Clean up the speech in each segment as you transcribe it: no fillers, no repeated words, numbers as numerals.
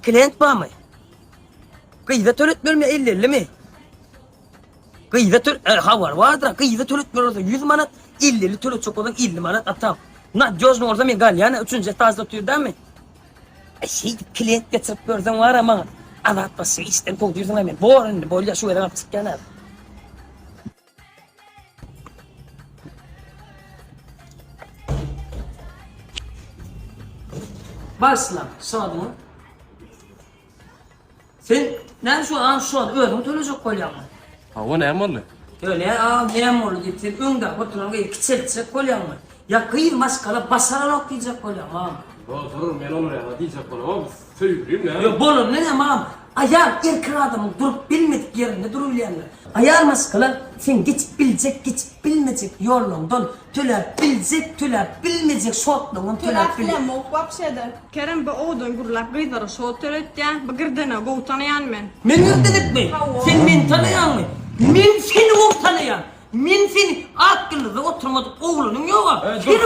klient var mı? Kıyıda töletmiyor mu 50 mi? Kıyıda vardır. Kıyıda töletmiyor orada 100 manat, 50'li tölet çok olan 50 manat atam. Gözün orada mı gal yani 3. taze atıyor değil mi? Klient getirip gördün var ama anlatması isten koyuyorsun hemen. Boğarın bolya şu yerden atıp gene. Başla sağdın. Sen ne şu an öğrenme tölecek kolya mı? Ha o ne malı? Öyle memurlu getir önde oturan küçültecek kolya mı? Ya kıyılmaz kala basarak diyecek kolya mı? Durur ben onu ya diyecek bana abi söyleyeyim ya. Ya bunu ne mam? Ayar erkek adamın durup bilmedik yerinde duruyorlar. Ayar maskala sen geçip bilmeyecek yolundan tüler bilmeyecek şortlunun tüler Tüler mokbap şeydir. Kerem bu oğudun gurlak gıydara şort törötken, bu girdina goğu tanıyan men. Men yurdedik mi? Sen men tanıyan mı? Men seni o tanıyan. Men seni akıllıda oturmadık oğlunun yok. Dur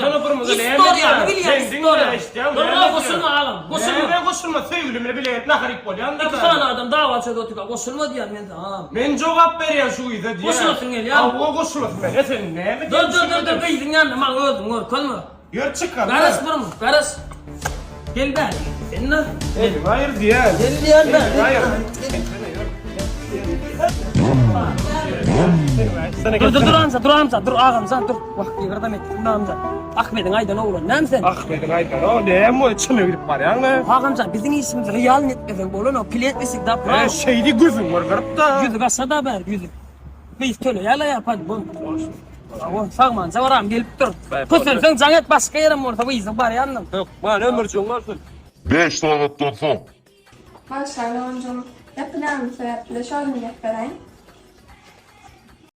sana İstoryanı biliyor istoryanı. Dur koşulma ağam. Ben koşulma sevgilimle bile ne harip ol yanında. İki tane adam davaçıda oturuyor. Koşulma diyor men ağam. Men cevap veriyor şu izle diye. Koşulasın gel ya. O koşulasın ben. Sen ne mi? Dur kıydın yanına mal öldün kolma. Gör çıkar. Garas burma garas. Gel ben. Sen ne? Hayır diye. Gel diyen ben. Hayır. Dur Hamza dur ağamza dur. Bak yardım et Hamza. Ahmet'in aydan oğlu nem sen? Ahmet'in aydan o ne mi içime girip var yani. Ağamza bizim ismimiz Real netmeden bolun o klient misik da bravo. Şeydi gözüm var garip da. Yüzü kasada ver yüzü. Biz töle yala yap hadi bu. Sağman zavaram gelip dur. Kusur sen et başka yerim orada bu izin var yandım. Yok bana ömürcüğüm varsın. 5 tane tutsam. Maşallah oncum. Yapılan sebepli şöyle mi göstereyim?